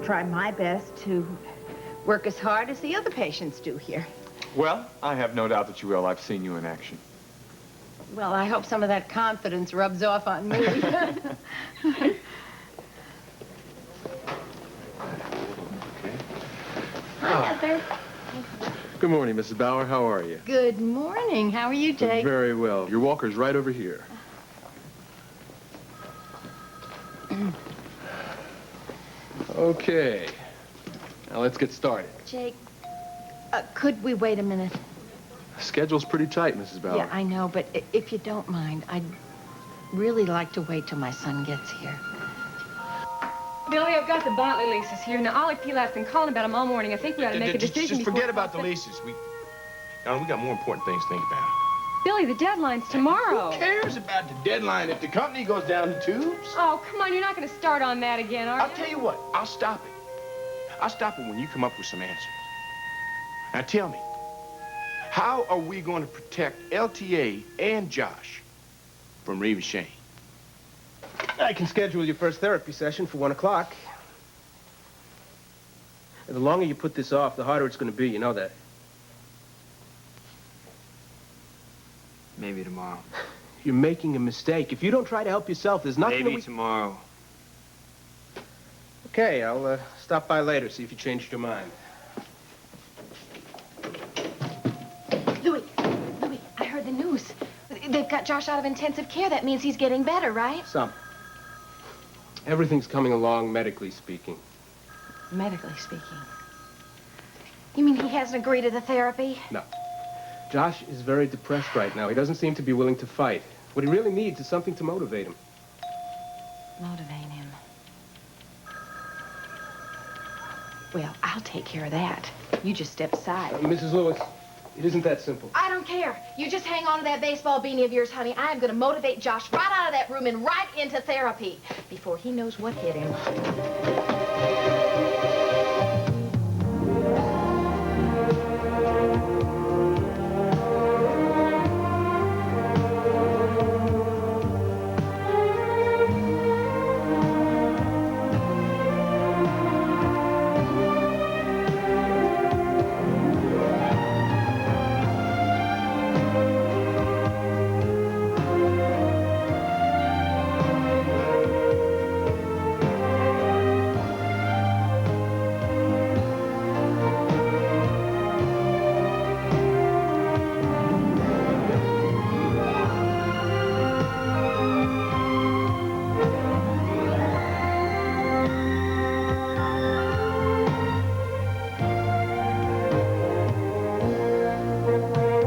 try my best to work as hard as the other patients do here. Well, I have no doubt that you will. I've seen you in action. Well, I hope some of that confidence rubs off on me. Okay. Hi, Heather. Good morning, Mrs. Bauer. How are you? Good morning. How are you, Jake? Very well. Your walker's right over here. Okay. Now let's get started. Jake, could we wait a minute? Schedule's pretty tight, Mrs. Bauer. Yeah, I know, but if you don't mind, I'd really like to wait till my son gets here. Billy, I've got the Bontley leases here. Now, Ollie Pilat's been calling about them all morning. I think we ought to make a decision Just forget about the leases. Darling, we got more important things to think about. Billy, the deadline's tomorrow. Who cares about the deadline if the company goes down the tubes? Oh, come on. You're not going to start on that again, are you? I'll tell you what. I'll stop it. I'll stop it when you come up with some answers. Now, tell me, how are we going to protect LTA and Josh from Reva Shane? I can schedule your first therapy session for 1 o'clock. And the longer you put this off, the harder it's going to be. You know that. Maybe tomorrow. You're making a mistake. If you don't try to help yourself, there's nothing Maybe tomorrow. Okay, I'll stop by later, see if you changed your mind. Louis, I heard the news. They've got Josh out of intensive care. That means he's getting better, right? Some. Everything's coming along, medically speaking. Medically speaking. You mean he hasn't agreed to the therapy? No. Josh is very depressed right now. He doesn't seem to be willing to fight. What he really needs is something to motivate him. Motivate him. Well, I'll take care of that. You just step aside. Mrs. Lewis, it isn't that simple. I don't care. You just hang on to that baseball beanie of yours, honey. I am going to motivate Josh right out of that room and right into therapy before he knows what hit him.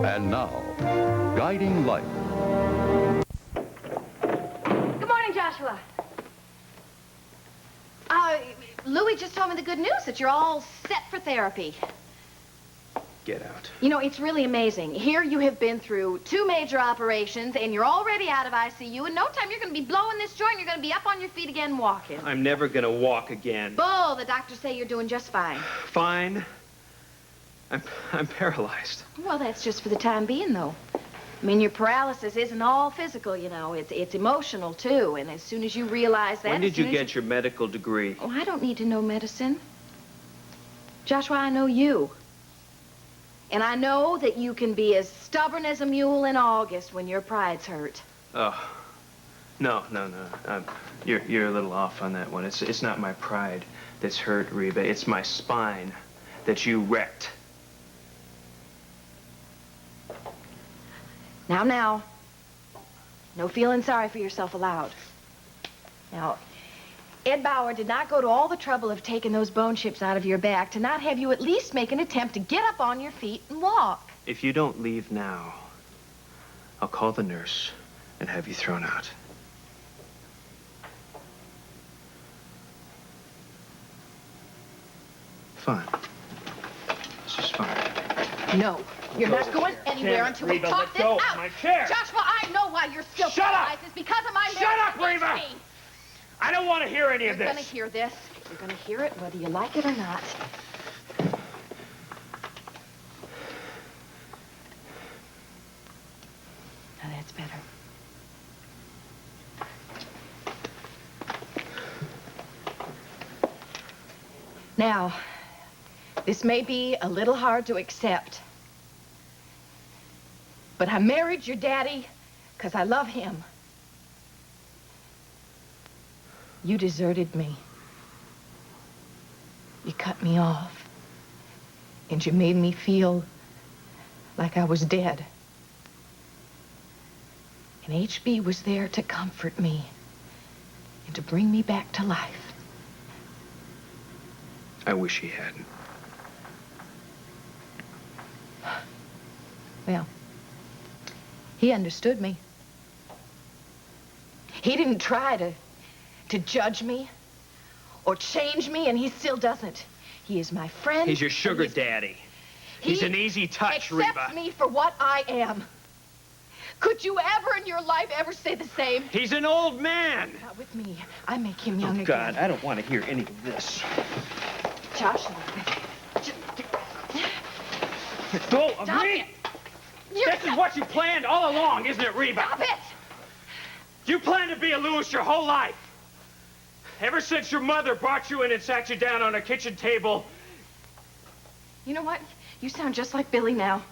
And now, Guiding Light. Good morning, Joshua. Louis just told me the good news that you're all set for therapy. Get out. You know, it's really amazing. Here you have been through 2 major operations, and you're already out of ICU. In no time, you're going to be blowing this joint. You're going to be up on your feet again walking. I'm never gonna walk again. Bull, the doctors say you're doing just fine. Fine. I'm paralyzed. Well, that's just for the time being, though. I mean, your paralysis isn't all physical, you know. It's emotional, too. And as soon as you realize that... When did you get your medical degree? Oh, I don't need to know medicine. Joshua, I know you. And I know that you can be as stubborn as a mule in August when your pride's hurt. Oh, no. You're a little off on that one. It's not my pride that's hurt, Reba. It's my spine that you wrecked. Now. No feeling sorry for yourself allowed. Now, Ed Bauer did not go to all the trouble of taking those bone chips out of your back to not have you at least make an attempt to get up on your feet and walk. If you don't leave now, I'll call the nurse and have you thrown out. Fine. This is fine. No, you're not going anywhere until we talk this out. My chair. Joshua, I know why you're still Shut up! paralyzed. It's because of my Shut up, marriage to Reva! Jane. I don't want to hear any of You're this. gonna hear this. You're gonna hear it whether you like it or not. Now that's better. Now, this may be a little hard to accept, but I married your daddy because I love him. You deserted me. You cut me off. And you made me feel like I was dead. And HB was there to comfort me and to bring me back to life. I wish he hadn't. Well, he understood me. He didn't try to judge me or change me, and he still doesn't. He is my friend. He's your sugar daddy. He's an easy touch, Reba. Accept me for what I am. Could you ever in your life ever say the same? He's an old man. Not with me. I make him young Oh, God, again. I don't want to hear any of this. Josh. Go of Stop me. it. You're This is what you planned all along, isn't it, Reba? Stop it! You planned to be a Lewis your whole life. Ever since your mother brought you in and sat you down on a kitchen table. You know what? You sound just like Billy now.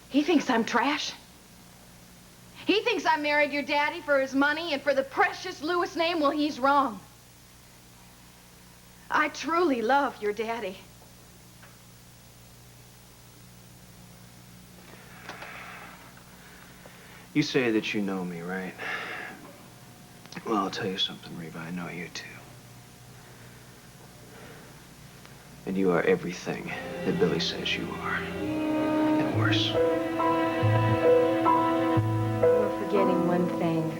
He thinks I'm trash. He thinks I married your daddy for his money and for the precious Lewis name. Well, he's wrong. I truly love your daddy. You say that you know me, right? Well, I'll tell you something, Reba. I know you too. And you are everything that Billy says you are. And worse. You're forgetting one thing.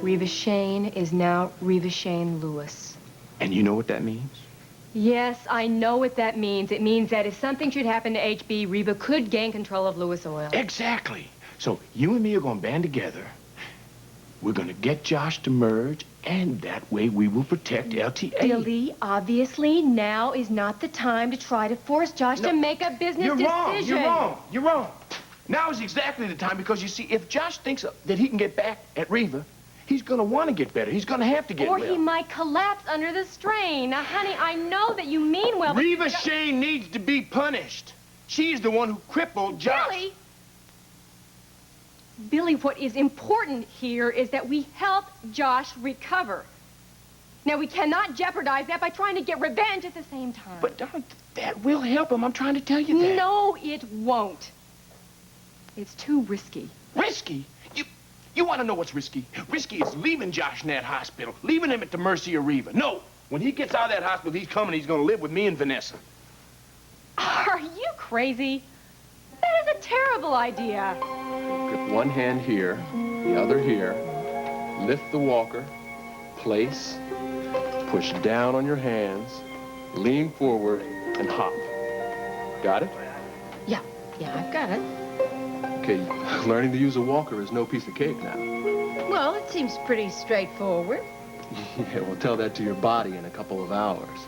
Reva Shane is now Reva Shane Lewis. And you know what that means? Yes, I know what that means. It means that if something should happen to HB, Reva could gain control of Lewis Oil. Exactly. So you and me are going to band together. We're going to get Josh to merge, and that way we will protect LTA. Billy, obviously, now is not the time to try to force Josh to make a business You're wrong. decision. You're wrong. You're wrong. Now is exactly the time because, you see, if Josh thinks that he can get back at Reva, he's going to want to get better. He's going to have to get Or well. he might collapse under the strain. Now, honey, I know that you mean well, but... Reva Shane needs to be punished. She's the one who crippled Josh. Billy, what is important here is that we help Josh recover. Now, we cannot jeopardize that by trying to get revenge at the same time. But, darling, that will help him. I'm trying to tell you that. No, it won't. It's too risky. Risky? You want to know what's risky? Risky is leaving Josh in that hospital, leaving him at the mercy of Reva. No, when he gets out of that hospital, he's coming. He's going to live with me and Vanessa. Are you crazy? That is a terrible idea. Grip one hand here, the other here. Lift the walker. Place. Push down on your hands. Lean forward and hop. Got it? Yeah, I've got it. Okay, learning to use a walker is no piece of cake now. Well, it seems pretty straightforward. Yeah, we'll tell that to your body in a couple of hours.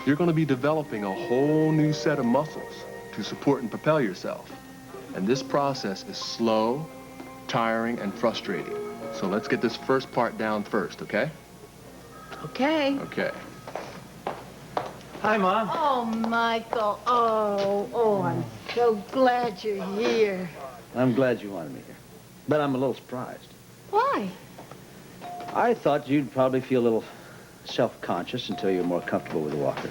You're going to be developing a whole new set of muscles to support and propel yourself. And this process is slow, tiring, and frustrating. So let's get this first part down first, okay? Okay. Okay. Hi, Mom. Oh, Michael. Oh, I'm so glad you're here. I'm glad you wanted me here. But I'm a little surprised. Why? I thought you'd probably feel a little self-conscious until you're more comfortable with the walker.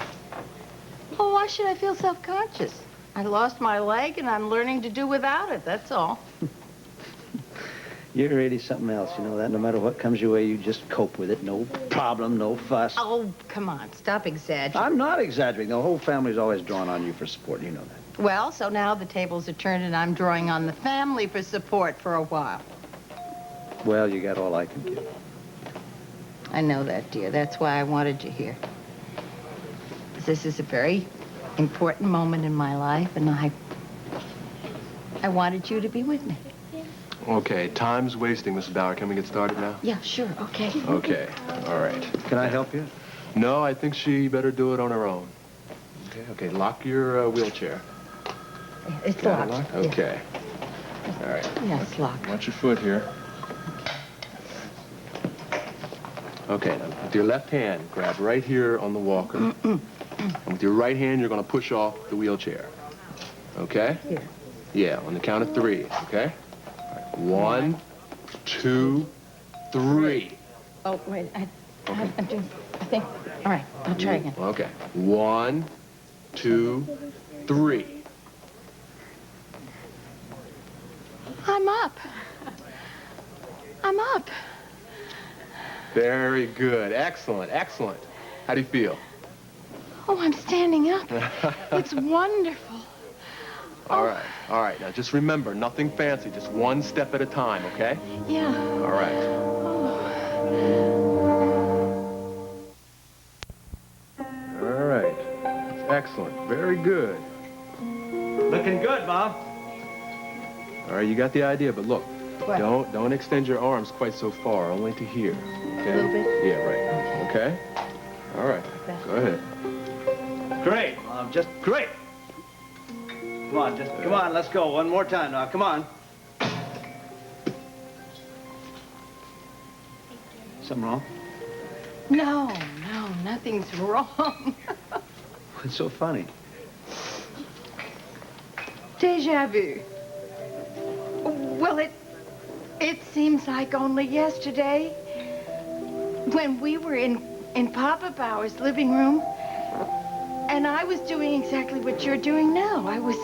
Oh, why should I feel self-conscious? I lost my leg, and I'm learning to do without it, that's all. You're really something else, you know that? No matter what comes your way, you just cope with it. No problem, no fuss. Oh, come on, stop exaggerating. I'm not exaggerating. The whole family's always drawn on you for support. You know that. Well, so now the tables are turned, and I'm drawing on the family for support for a while. Well, you got all I can give. I know that, dear. That's why I wanted you here. This is a very important moment in my life, and I wanted you to be with me. Okay, time's wasting, Mrs. Bauer. Can we get started now? Yeah, sure, okay. Okay, all right. Can I help you? No, I think she better do it on her own. Okay, lock your wheelchair. It's Got locked. it locked? Okay. All right. Yeah, it's locked. Watch your foot here. Okay, now with your left hand, grab right here on the walker. And with your right hand, you're going to push off the wheelchair. Okay? Here. Yeah, on the count of 3, okay? All right. 1, 2, 3. Oh, wait, I think, all right, I'll try again. Okay. 1, 2, 3. I'm up. I'm up. Very good. Excellent, excellent. How do you feel? Oh, I'm standing up. It's wonderful. All right, all right. Now just remember, nothing fancy, just one step at a time, okay? Yeah. All right. All right. Excellent. Very good. Looking good, Bob. All right, you got the idea, but look, What? don't extend your arms quite so far, only to here. Okay? A little bit? Yeah, right. Okay? All right. Go ahead. Great, Bob. Just great. Come on, come on. Let's go. One more time now. Come on. Something wrong? No, nothing's wrong. What's so funny? Deja vu. Well, it seems like only yesterday when we were in Papa Bauer's living room, and I was doing exactly what you're doing now. I was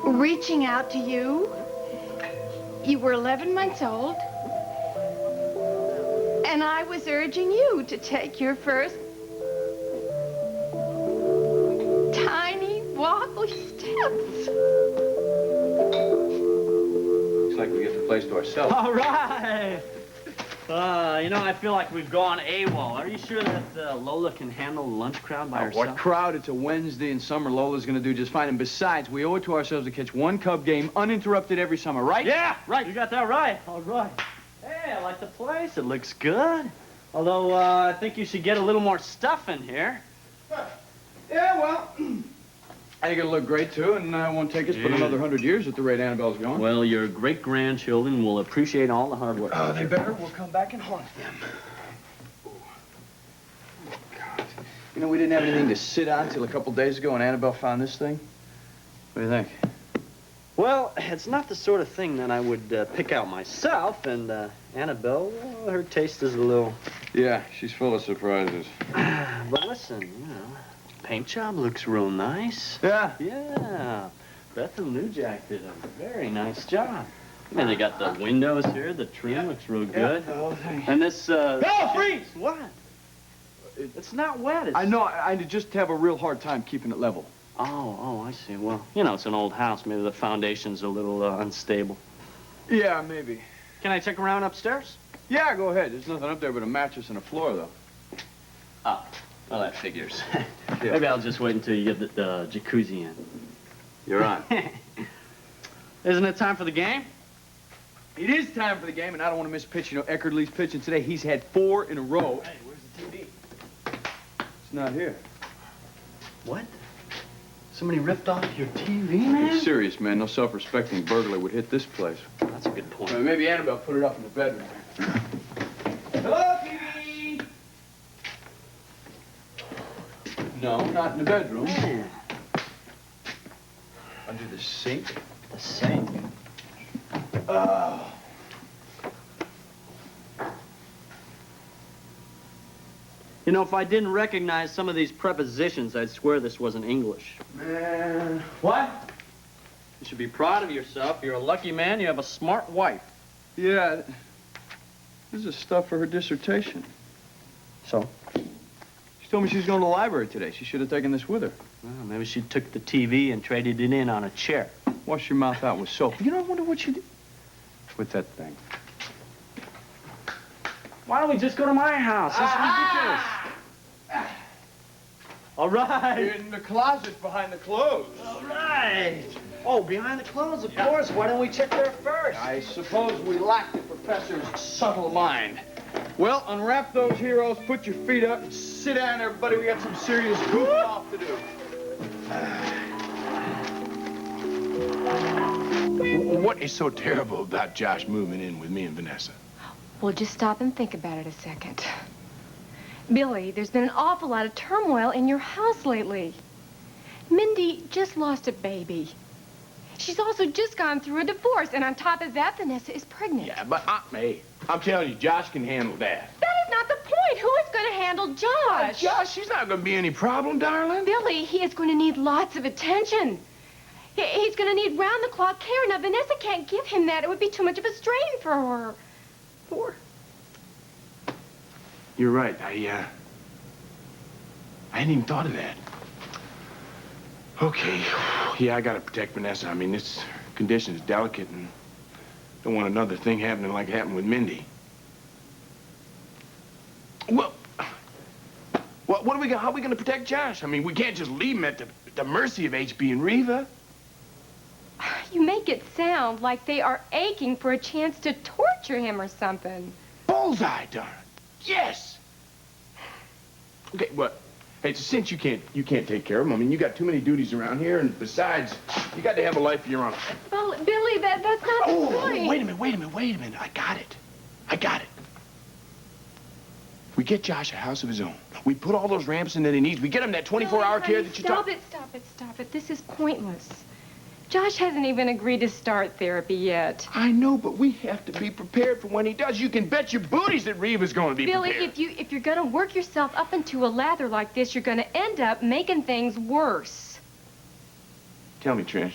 reaching out to you. You were 11 months old, and I was urging you to take your first tiny wobbly steps. Looks like we get the place to ourselves. All right. You know, I feel like we've gone AWOL. Are you sure that Lola can handle the lunch crowd by herself? What crowd? It's a Wednesday in summer. Lola's gonna do just fine. And besides, we owe it to ourselves to catch one Cub game uninterrupted every summer, right? Yeah, right. You got that right. All right. Hey, I like the place. It looks good. Although, I think you should get a little more stuff in here. Yeah, well, I think it'll look great, too, and it won't take us but another 100 years at the rate Annabelle's going. Well, your great-grandchildren will appreciate all the hard work. Oh, they better. We'll come back and haunt them. Oh, God. You know, we didn't have anything to sit on till a couple days ago, and Annabelle found this thing. What do you think? Well, it's not the sort of thing that I would pick out myself, and Annabelle, well, her taste is a little... Yeah, she's full of surprises. But listen, you know, paint job looks real nice. Yeah? Yeah. Bethel Newjack did a very nice job. I mean, they got the windows here. The trim looks real good. And this, No, freeze! What? It's not wet. It's... I know. I just have a real hard time keeping it level. Oh, I see. Well, you know, it's an old house. Maybe the foundation's a little unstable. Yeah, maybe. Can I check around upstairs? Yeah, go ahead. There's nothing up there but a mattress and a floor, though. Oh, well, that figures. Maybe I'll just wait until you get the jacuzzi in. You're on. Isn't it time for the game? It is time for the game, and I don't want to miss a pitch. You know, Eckersley's pitching today. He's had 4 in a row. Hey, where's the TV? It's not here. What? Somebody ripped off your TV, man? It's serious, man. No self-respecting burglar would hit this place. That's a good point. Maybe Annabelle put it up in the bedroom. Hello, TV! No, not in the bedroom. Man. Under the sink? The sink? Oh. You know, if I didn't recognize some of these prepositions, I'd swear this wasn't English. Man. What? You should be proud of yourself. You're a lucky man. You have a smart wife. Yeah. This is stuff for her dissertation. So? She told me she was going to the library today. She should have taken this with her. Well, maybe she took the TV and traded it in on a chair. Wash your mouth out with soap. You know, I wonder what she did with that thing. Why don't we just go to my house? This is ridiculous. All right. In the closet behind the clothes. All right. Oh, behind the clothes, of course. Why don't we check there first? I suppose we lack the professor's subtle mind. Well, unwrap those heroes, put your feet up, and sit down, everybody. We got some serious goofing off to do. What is so terrible about Josh moving in with me and Vanessa? Well, just stop and think about it a second. Billy, there's been an awful lot of turmoil in your house lately. Mindy just lost a baby. She's also just gone through a divorce, and on top of that, Vanessa is pregnant. Yeah, but hey, I'm telling you, Josh can handle that. That is not the point. Who is going to handle Josh? Josh, he's not going to be any problem, darling. Billy, he is going to need lots of attention. He's going to need round-the-clock care. Now, Vanessa can't give him that. It would be too much of a strain for her. You're right. I hadn't even thought of that. Okay. Yeah, I gotta protect Vanessa. I mean, this condition is delicate and don't want another thing happening like happened with Mindy. Well, what are we gonna, how are we gonna protect Josh? I mean, we can't just leave him at the mercy of HB and Reva. You make it sound like they are aching for a chance to torture him or something. Bullseye, darn. Yes. Okay, well, hey, since you can't take care of him, I mean, you got too many duties around here, and besides, you got to have a life of your own. Well, Billy, that's not the point. Wait a minute. I got it. We get Josh a house of his own. We put all those ramps in that he needs. We get him that 24-hour care that you talk. Stop it. This is pointless. Josh hasn't even agreed to start therapy yet. I know, but we have to be prepared for when he does. You can bet your booties that Reva's going to be Billy, prepared. if you're going to work yourself up into a lather like this, you're going to end up making things worse. Tell me, Trish,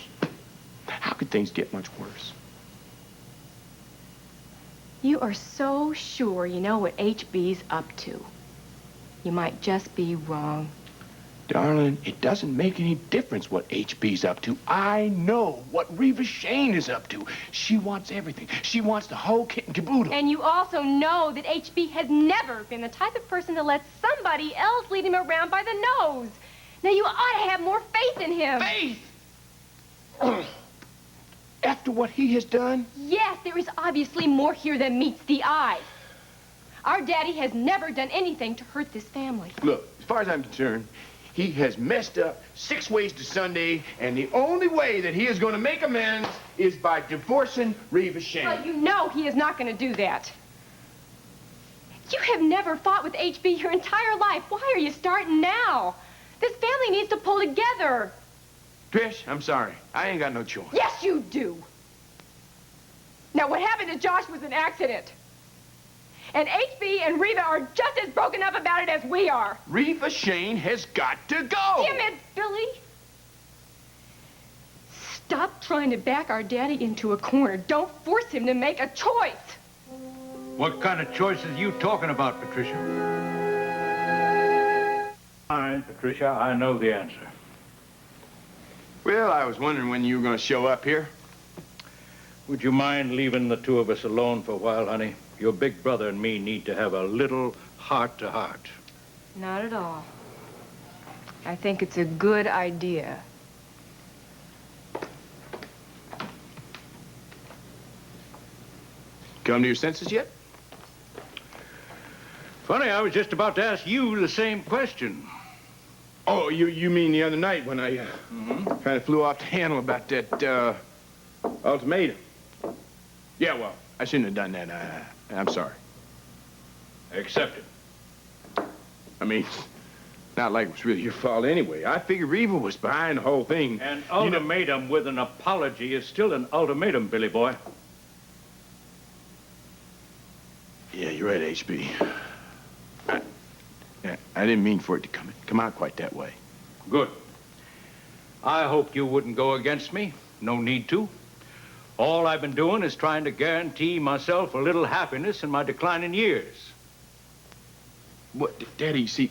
how could things get much worse? You are so sure you know what HB's up to. You might just be wrong. Darling, it doesn't make any difference what HB's up to. I know what Reva Shane is up to. She wants everything. She wants the whole kit and caboodle. And you also know that HB has never been the type of person to let somebody else lead him around by the nose. Now, you ought to have more faith in him. Faith? After what he has done? Yes, there is obviously more here than meets the eye. Our daddy has never done anything to hurt this family. Look, as far as I'm concerned, he has messed up 6 ways to Sunday, and the only way that he is going to make amends is by divorcing Reva Shane. Well, you know he is not going to do that. You have never fought with HB your entire life. Why are you starting now? This family needs to pull together. Trish, I'm sorry. I ain't got no choice. Yes, you do. Now, what happened to Josh was an accident. And HB and Reva are just as broken up about it as we are. Reva Shane has got to go. Damn it, Billy. Stop trying to back our daddy into a corner. Don't force him to make a choice. What kind of choices are you talking about, Patricia? Fine, Patricia, I know the answer. Well, I was wondering when you were going to show up here. Would you mind leaving the two of us alone for a while, honey? Your big brother and me need to have a little heart-to-heart. Not at all. I think it's a good idea. Come to your senses yet? Funny, I was just about to ask you the same question. Oh, you mean the other night when I kind of flew off the handle about that ultimatum? Yeah, well, I shouldn't have done that. I'm sorry. Accepted. I mean, not like it was really your fault anyway. I figured Reva was behind the whole thing. An ultimatum with an apology is still an ultimatum, Billy boy. Yeah, you're right, HB. I didn't mean for it to come out quite that way. Good. I hoped you wouldn't go against me. No need to. All I've been doing is trying to guarantee myself a little happiness in my declining years. What, Daddy, see,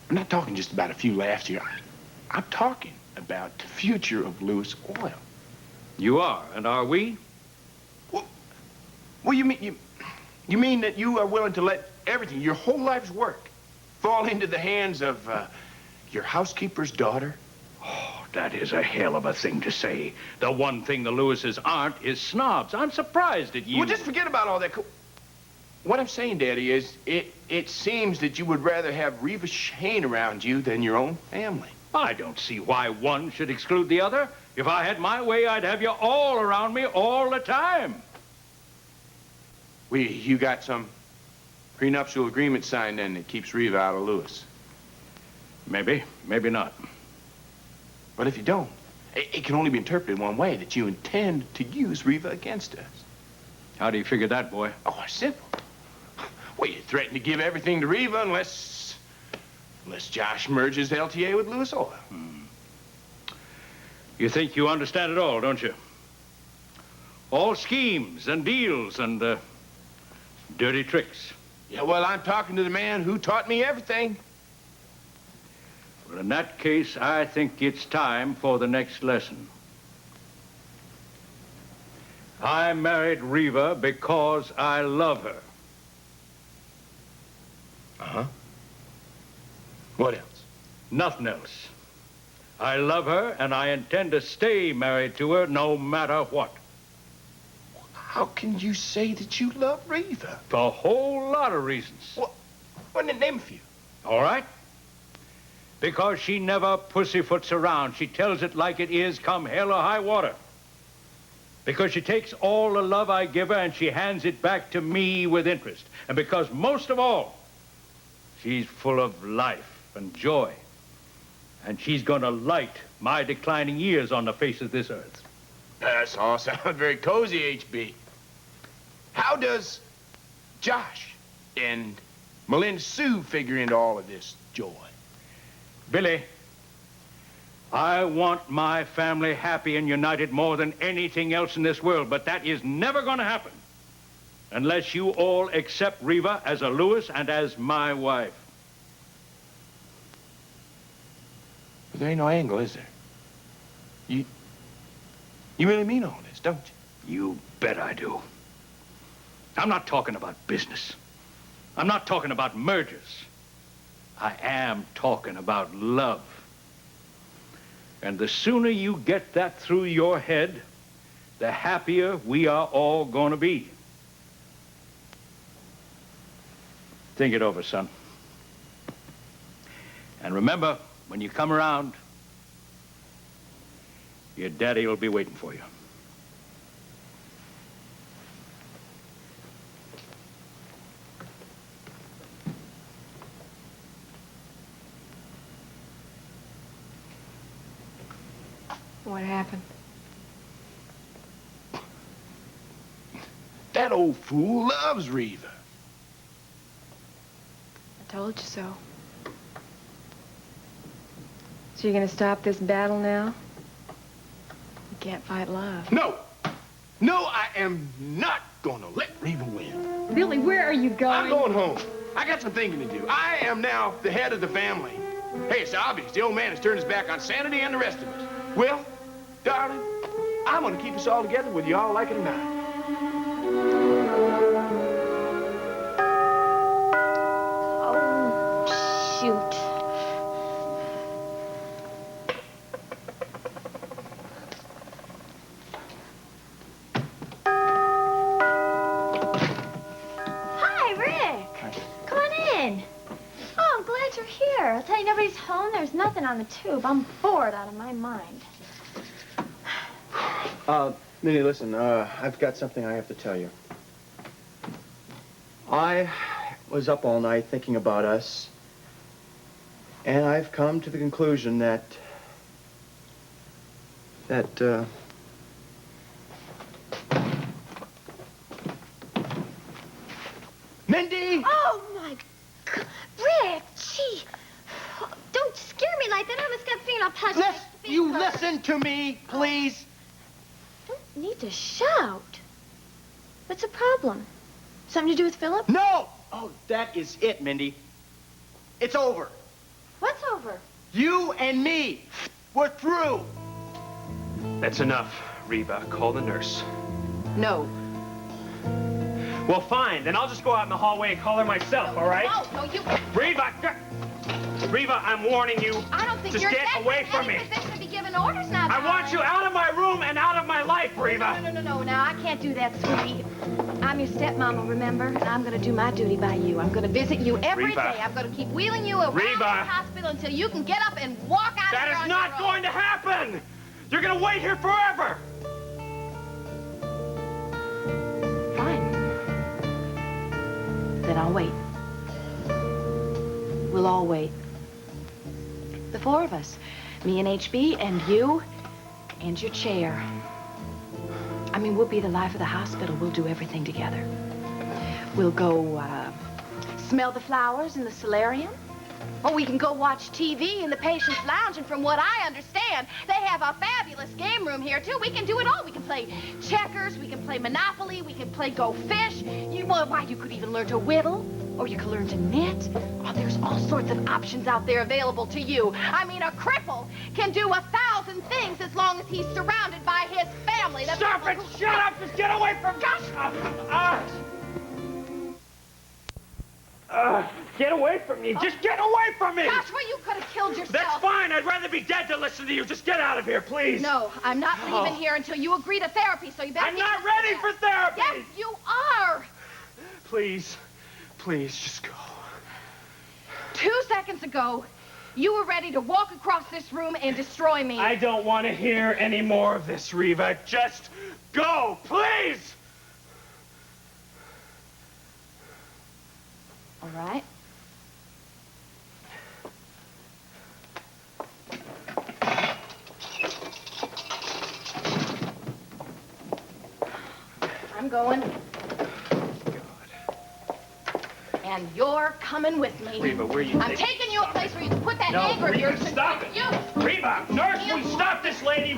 I'm not talking just about a few laughs here. I'm talking about the future of Lewis Oil. You are, and are we? Well, you mean that you are willing to let everything, your whole life's work, fall into the hands of your housekeeper's daughter? Oh, that is a hell of a thing to say. The one thing the Lewises aren't is snobs. I'm surprised at you. Well, just forget about all that. What I'm saying, Daddy, is it seems that you would rather have Reva Shane around you than your own family. I don't see why one should exclude the other. If I had my way, I'd have you all around me all the time. You got some prenuptial agreement signed then that keeps Reva out of Lewis. Maybe, maybe not. But if you don't, it can only be interpreted one way, that you intend to use Reva against us. How do you figure that, boy? Oh, it's simple. Well, you threaten to give everything to Reva unless Josh merges LTA with Lewis Oil. You think you understand it all, don't you? All schemes and deals and dirty tricks. Yeah, well, I'm talking to the man who taught me everything. Well, in that case, I think it's time for the next lesson. I married Reva because I love her. Uh-huh. What else? Nothing else. I love her, and I intend to stay married to her no matter what. How can you say that you love Reva? For a whole lot of reasons. Well, name a few. All right? Because she never pussyfoots around. She tells it like it is, come hell or high water. Because she takes all the love I give her and she hands it back to me with interest. And because, most of all, she's full of life and joy. And she's going to light my declining years on the face of this earth. That's all sound very cozy, HB. How does Josh and Melinda Sue figure into all of this joy? Billy, I want my family happy and united more than anything else in this world, but that is never going to happen unless you all accept Reva as a Lewis and as my wife. But there ain't no angle, is there? You really mean all this, don't you? You bet I do. I'm not talking about business. I'm not talking about mergers. I am talking about love. And the sooner you get that through your head, the happier we are all going to be. Think it over, son. And remember, when you come around, your daddy will be waiting for you. What happened? That old fool loves Reva. I told you so. So you're gonna stop this battle now? You can't fight love. No! No, I am not gonna let Reva win. Billy, where are you going? I'm going home. I got some thinking to do. I am now the head of the family. Hey, it's obvious. The old man has turned his back on sanity and the rest of us. Well, darling, I'm gonna keep us all together whether you all like it or not. Oh, shoot. Hi, Rick. Come on in. Oh, I'm glad you're here. I'll tell you, nobody's home. There's nothing on the tube. I'm bored out of my mind. Minnie, listen, I've got something I have to tell you. I was up all night thinking about us, and I've come to the conclusion that Mindy! Oh, my God. Rick, gee. Don't scare me like that. I almost got feeling I'll punch You listen to me, please. Don't need to shout. What's the problem? Something to do with Philip? No! Oh, that is it, Mindy. It's over. What's over? You and me. We're through. That's enough, Reva. Call the nurse. No. Well, fine. Then I'll just go out in the hallway and call her myself, all right? No, you... Reva! Reva, I'm warning you. I don't think Just you're get away from me. in any position to be giving orders now. I want you out of my room and out of my life, Reva. No. Now, I can't do that, sweetie. I'm your stepmama, remember? And I'm going to do my duty by you. I'm going to visit you every Reva. day. I'm going to keep wheeling you around Reva. the hospital until you can get up and walk out of That here is on not your own. going to happen. You're going to wait here forever. Fine. wait. We'll all wait. The four of us. Me and HB and you and your chair. I mean, we'll be the life of the hospital. We'll do everything together. We'll go, smell the flowers in the solarium. Or we can go watch TV in the patient's lounge, and from what I understand, they have a fabulous game room here, too. We can do it all. We can play checkers, we can play Monopoly, we can play Go Fish. Why, you could even learn to whittle, or you could learn to knit. Oh, there's all sorts of options out there available to you. I mean, a cripple can do 1,000 things as long as he's surrounded by his family. Stop it! Shut up! Just get away from Josh! Get away from me! Just get away from me! Joshua, you could have killed yourself. That's fine. I'd rather be dead than listen to you. Just get out of here, please. No, I'm not leaving here until you agree to therapy, so you better... I'm not ready for therapy! Yes, you are! Please, please, just go. 2 seconds ago, you were ready to walk across this room and destroy me. I don't want to hear any more of this, Reva. Just go, please! All right. I'm going. And you're coming with me. Reva, where you I'm taking you a place where you can put that anger of yours. Stop it! You. Reva, nurse, please stop this lady!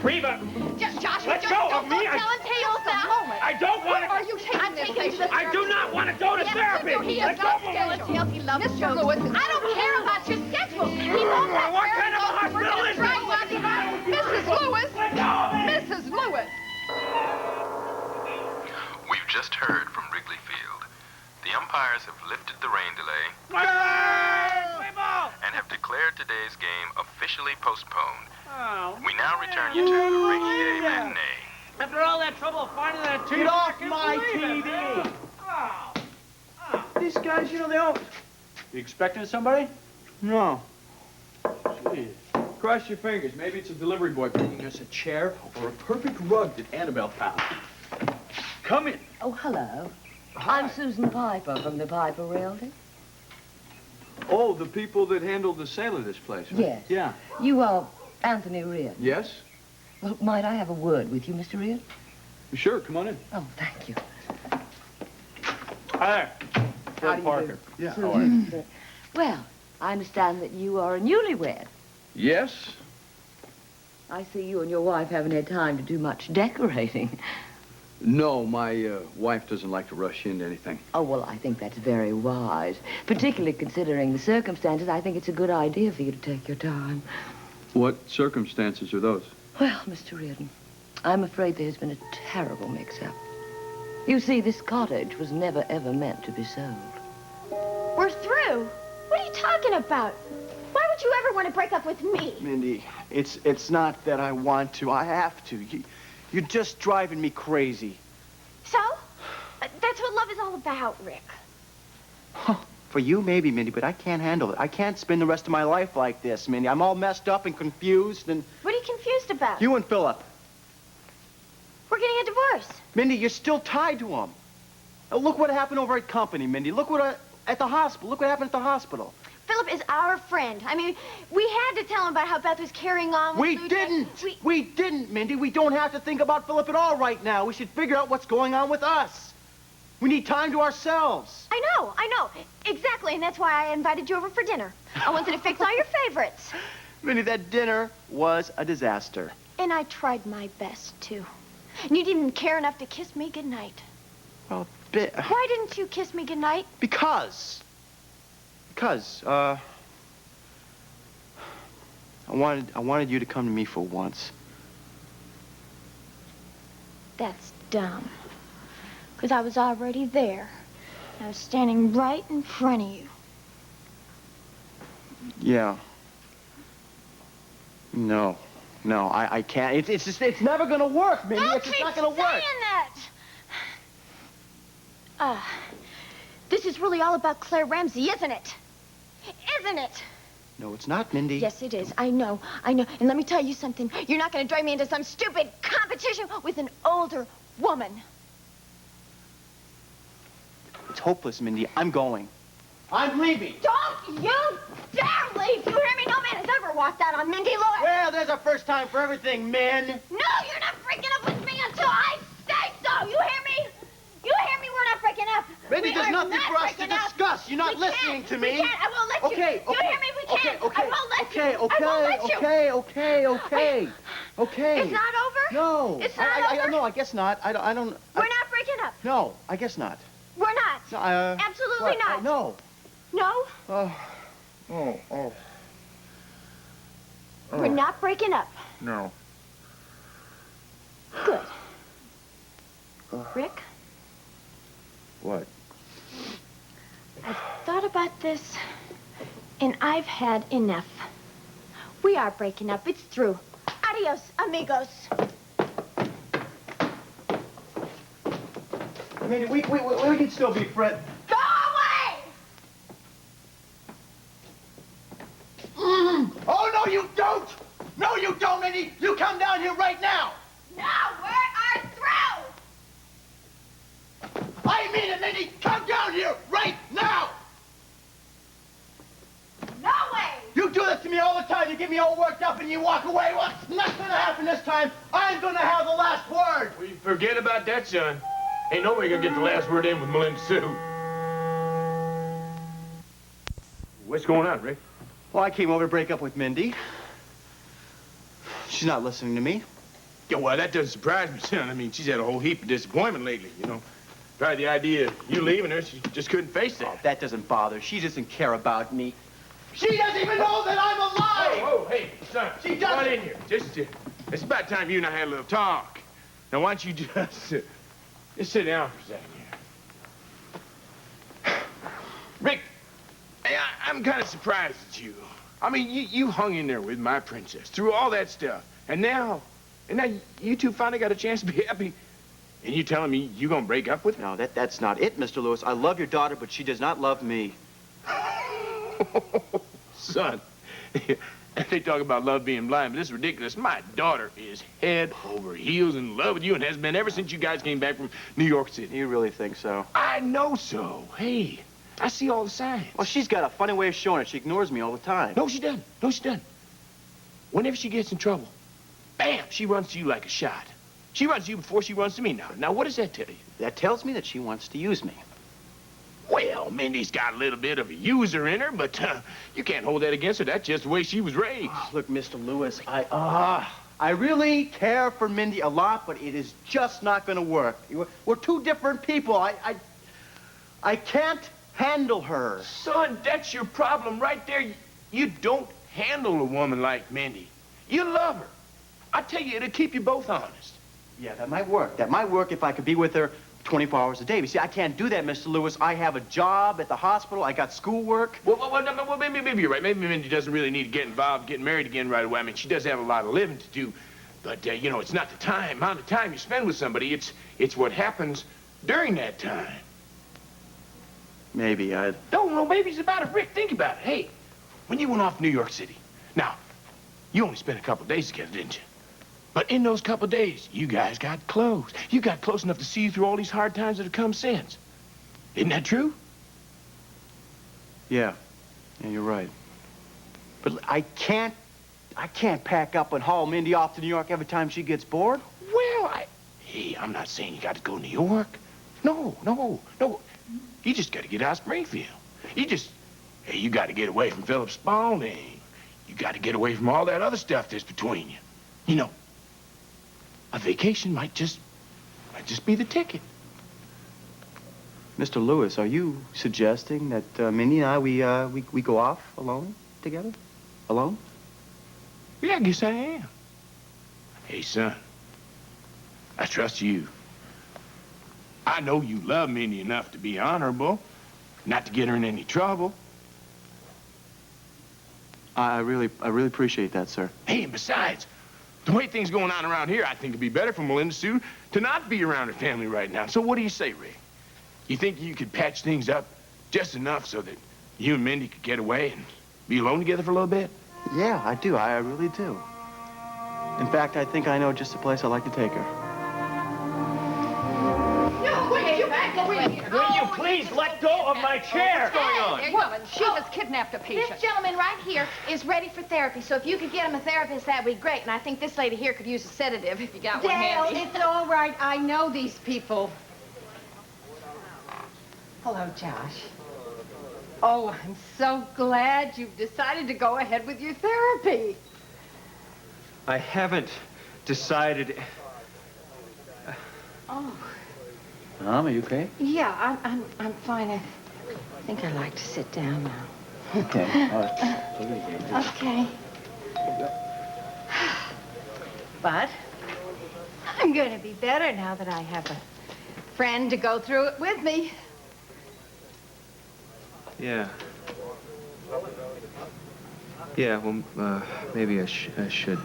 Reva! Joshua, let go of me! Telling tales now. I don't want to... Are you taking this patient? I do not want to go to therapy! He has no schedule. He loves Mr. Lewis. I don't care about your schedule. He won't let What kind of a hospital is this? Mrs. Lewis! Mrs. Lewis! We've just heard from Wrigley Field. The umpires have lifted the rain delay and have declared today's game officially postponed. We now return you to the rainy day matinee. After all that trouble of finding that TV... Get off my TV! These guys, you know, they don't... You expecting somebody? No. Jeez. Cross your fingers. Maybe it's a delivery boy bringing us a chair or a perfect rug that Annabelle found. Come in. Oh, hello. Hi. I'm Susan Piper from the Piper Realty. Oh, the people that handled the sale of this place, right? Yes. Yeah. You are Anthony Reard. Yes? Well, might I have a word with you, Mr. Reard? Sure, come on in. Oh, thank you. Hi there. Fred Parker. Yeah, how are you? Well, I understand that you are a newlywed. Yes? I see you and your wife haven't had time to do much decorating. No, my wife doesn't like to rush into anything. Oh, well, I think that's very wise. Particularly considering the circumstances, I think it's a good idea for you to take your time. What circumstances are those? Well, Mr. Reardon, I'm afraid there's been a terrible mix-up. You see, this cottage was never, ever meant to be sold. We're through. What are you talking about? Why would you ever want to break up with me? Mindy, it's not that I want to. I have to. You're just driving me crazy. So? That's what love is all about, Rick. For you, maybe, Mindy, but I can't handle it. I can't spend the rest of my life like this, Mindy. I'm all messed up and confused and... What are you confused about? You and Philip. We're getting a divorce. Mindy, you're still tied to him. Look what happened over at Company, Mindy. Look what... at the hospital. Look what happened at the hospital. Philip is our friend. I mean, we had to tell him about how Beth was carrying on with We didn't! We didn't, Mindy. We don't have to think about Philip at all right now. We should figure out what's going on with us. We need time to ourselves. I know. Exactly, and that's why I invited you over for dinner. I wanted to fix all your favorites. Mindy, that dinner was a disaster. And I tried my best, too. And you didn't care enough to kiss me goodnight. Well, Why didn't you kiss me goodnight? Because, I wanted you to come to me for once. That's dumb. Because I was already there. I was standing right in front of you. Yeah. No, I can't. It's just, it's never gonna work, Mindy. Don't It's just keep not gonna work. saying that. This is really all about Claire Ramsey, isn't it? Isn't it? No, it's not, Mindy. Yes, it is. I know. And let me tell you something. You're not going to drag me into some stupid competition with an older woman. It's hopeless, Mindy. I'm going. I'm leaving. Don't you dare leave! You hear me? No man has ever walked out on Mindy Lewis. Well, there's a first time for everything, men. No, you're not breaking up with me until I say so. You hear me? You hear me? We're not breaking up. Mindy, We there's are nothing not for us to breaking up. discuss. You're not We listening can't. to me. We can't. I won't let you. Okay, You hear me? We can't. Okay. I won't let you. Okay. I won't let you. Okay. It's not over? No. It's not over? No, I guess not. I don't. We're not breaking up. No, I guess not. We're not. No, Absolutely not. No. No? Oh. We're not breaking up. No. Good. Rick, What? I've thought about this, and I've had enough. We are breaking up. It's through. Adios, amigos. Mindy, we can still be friends. Go away! Oh, no, you don't! No, you don't, Mindy! You come down here right now! No, we are through! I mean it, Mindy! Come down here right now! No way! You do this to me all the time. You get me all worked up and you walk away. Well, it's not gonna happen this time. I'm gonna have the last word. Well, you forget about that, son. Ain't nobody gonna get the last word in with Melinda Sue. What's going on, Rick? Well, I came over to break up with Mindy. She's not listening to me. Yeah, well, that doesn't surprise me, son. I mean, she's had a whole heap of disappointment lately, you know. Tried the idea of you leaving her, she just couldn't face that. Oh, that doesn't bother. She doesn't care about me. She doesn't even know that I'm alive! Oh, hey, son. She Come doesn't. on in here. It's about time you and I had a little talk. Now, why don't you just sit down for a second here. Rick, I'm kind of surprised at you. I mean, you hung in there with my princess through all that stuff. And now you two finally got a chance to be happy. And you telling me you gonna break up with her? No, that's not it, Mr. Lewis. I love your daughter, but she does not love me. Son, they talk about love being blind, but this is ridiculous. My daughter is head over heels in love with you and has been ever since you guys came back from New York City. You really think so? I know so. Hey, I see all the signs. Well, she's got a funny way of showing it. She ignores me all the time. No, she doesn't. No, she doesn't. Whenever she gets in trouble, bam, she runs to you like a shot. She runs to you before she runs to me now. Now, what does that tell you? That tells me that she wants to use me. Well, Mindy's got a little bit of a user in her, but you can't hold that against her. That's just the way she was raised. Oh, look, Mr. Lewis, I really care for Mindy a lot, but it is just not going to work. We're two different people. I can't handle her. Son, that's your problem right there. You don't handle a woman like Mindy. You love her. I tell you, it'll keep you both honest. Yeah, that might work. That might work if I could be with her 24 hours a day. You see, I can't do that, Mr. Lewis. I have a job at the hospital. I got schoolwork. Well, maybe you're right. Maybe Mindy doesn't really need to get involved, getting married again right away. I mean, she does have a lot of living to do. But, you know, it's not the amount of time you spend with somebody. It's what happens during that time. Maybe No, maybe it's about it. Rick, think about it. Hey, when you went off to New York City, now, you only spent a couple of days together, didn't you? But in those couple of days, you guys got close. You got close enough to see you through all these hard times that have come since. Isn't that true? Yeah, you're right. But I can't pack up and haul Mindy off to New York every time she gets bored. Well, hey, I'm not saying you got to go to New York. No. You just got to get out of Springfield. You got to get away from Philip Spaulding. You got to get away from all that other stuff that's between you. You know, a vacation might just be the ticket. Mr. Lewis, are you suggesting that Mindy and I, we go off alone together? Alone? Yeah, I guess I am. Hey, son, I trust you. I know you love Mindy enough to be honorable, not to get her in any trouble. I really appreciate that, sir. Hey, and besides, the way things going on around here, I think it'd be better for Melinda Sue to not be around her family right now. So what do you say, Rick? You think you could patch things up just enough so that you and Mindy could get away and be alone together for a little bit? Yeah, I do. I really do. In fact, I think I know just the place I'd like to take her. No, wait, you back away. Will you please let go of my chair? What's going on? Woman, she has kidnapped a patient. This gentleman right here is ready for therapy, so if you could get him a therapist, that'd be great. And I think this lady here could use a sedative if you got one Dale, handy. it's all right. I know these people. Hello, Josh. Oh, I'm so glad you've decided to go ahead with your therapy. I haven't decided. Oh. Mom, are you okay? Yeah, I'm fine. I think I'd like to sit down now. Okay. All right. Okay. But I'm going to be better now that I have a friend to go through it with me. Yeah. Yeah, well, maybe I should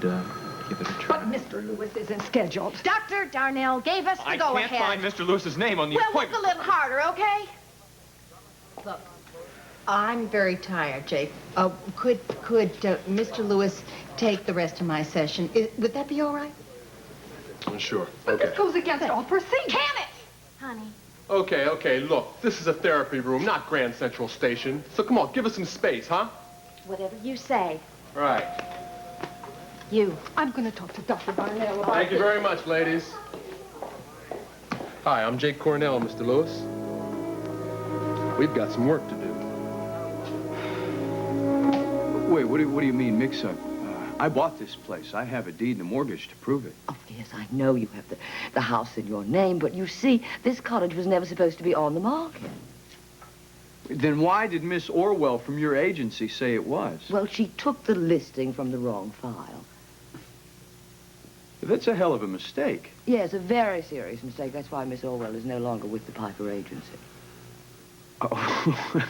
give it a try. But Mr. Lewis isn't scheduled. Dr. Darnell gave us the go-ahead. I can't find Mr. Lewis's name on the Well, look appointment. a little harder, okay? Look, I'm very tired, Jake. Could Mr. Lewis take the rest of my session? Would that be all right? Sure. But Okay. this goes against all procedure. Can it? Honey. Okay, look. This is a therapy room, not Grand Central Station. So come on, give us some space, huh? Whatever you say. All right. You. I'm going to talk to Dr. Darnell about Thank you very much, ladies. Hi, I'm Jake Cornell, Mr. Lewis. We've got some work to do. Wait, what do you mean mix-up? I bought this place. I have a deed and a mortgage to prove it. Oh, yes, I know you have the house in your name, but you see, this cottage was never supposed to be on the market. Then why did Miss Orwell from your agency say it was? Well, she took the listing from the wrong file. That's a hell of a mistake. Yes, a very serious mistake. That's why Miss Orwell is no longer with the Piper Agency. Oh.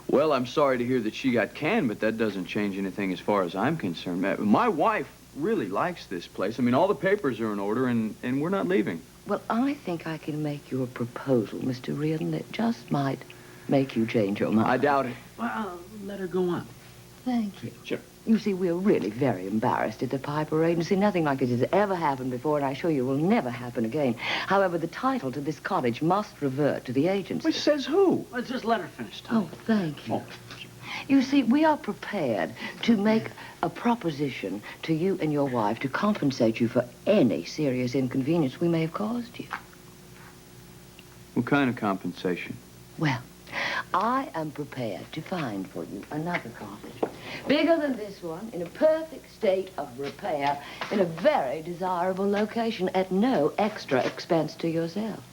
Well, I'm sorry to hear that she got canned, but that doesn't change anything as far as I'm concerned. My wife really likes this place. I mean, all the papers are in order, and we're not leaving. Well, I think I can make you a proposal, Mr. Reardon, that just might make you change your mind. I doubt it. Well, let her go on. Thank you. Sure. You see, we're really very embarrassed at the Piper Agency. Nothing like it has ever happened before, and I assure you will never happen again. However, the title to this cottage must revert to the agency. Well, says who? Let's just let her finish talking. Oh, thank you. You see, we are prepared to make a proposition to you and your wife to compensate you for any serious inconvenience we may have caused you. What kind of compensation? Well, I am prepared to find for you another cottage, bigger than this one, in a perfect state of repair, in a very desirable location, at no extra expense to yourself.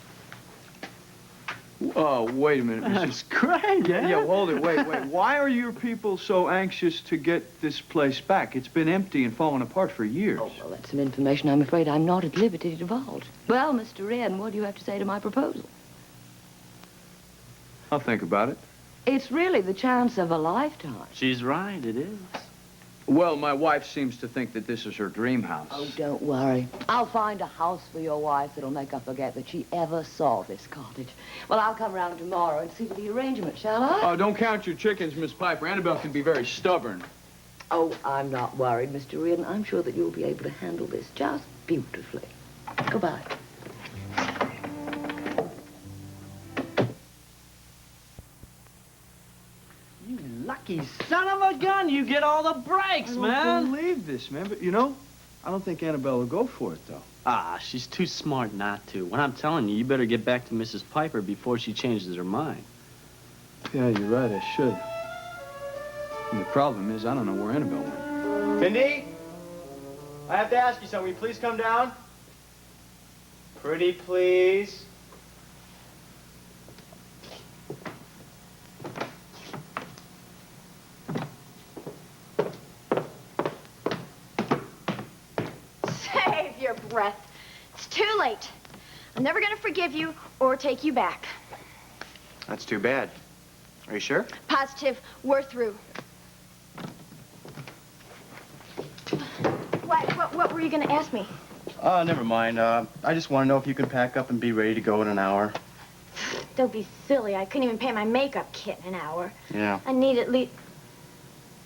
Oh, wait a minute, Mrs. That's great, yeah? Yeah, hold it. Wait. Why are your people so anxious to get this place back? It's been empty and falling apart for years. Oh, well, that's some information I'm afraid I'm not at liberty to divulge. Well, Mr. Wren, what do you have to say to my proposal? I'll think about it. It's really the chance of a lifetime. She's right, it is. Well, my wife seems to think that this is her dream house. Oh, don't worry. I'll find a house for your wife that'll make her forget that she ever saw this cottage. Well, I'll come round tomorrow and see to the arrangement, shall I? Oh, don't count your chickens, Miss Piper. Annabelle can be very stubborn. Oh, I'm not worried, Mr. Reardon. I'm sure that you'll be able to handle this just beautifully. Goodbye. You lucky son of a gun, you get all the breaks, I man. don't believe this, man. But, I don't think Annabelle will go for it, though. Ah, she's too smart not to. What I'm telling you, you better get back to Mrs. Piper before she changes her mind. Yeah, you're right. I should. And the problem is, I don't know where Annabelle went. Mindy? I have to ask you something. Will you please come down? Pretty please. Save your breath. It's too late. I'm never going to forgive you or take you back. That's too bad. Are you sure? Positive. We're through. What were you going to ask me? Never mind. I just want to know if you can pack up and be ready to go in an hour. Don't be silly. I couldn't even pay my makeup kit in an hour. Yeah. I need at least...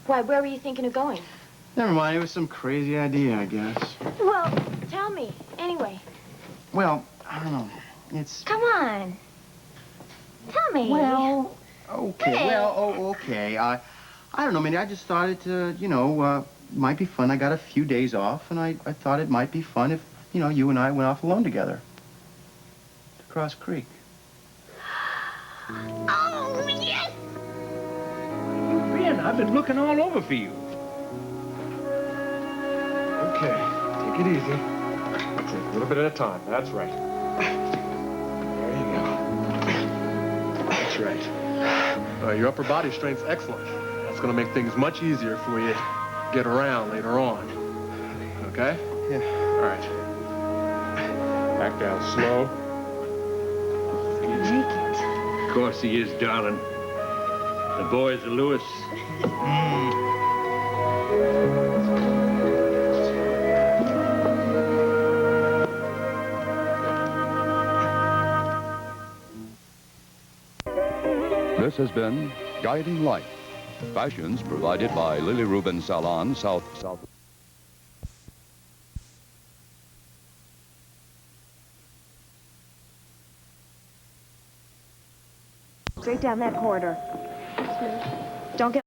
Why, where were you thinking of going? Never mind. It was some crazy idea, I guess. Well, tell me. Anyway. Well, I don't know. It's... Come on. Tell me. Well, okay. Hey. Well, okay. I don't know, Mindy. I just thought it, might be fun. I got a few days off, and I thought it might be fun if, you and I went off alone together. To Cross Creek. Oh, yes! Ben, I've been looking all over for you. Okay, take it easy. That's it, a little bit at a time. That's right. There you go. That's right. Your upper body strength's excellent. That's going to make things much easier for you to get around later on. Okay? Yeah. All right. Back down slow. Make it. Of course he is, darling. The boys are Lewis. This has been Guiding Light. Fashions provided by Lily Rubin Salon, South. Straight down that corridor. Don't get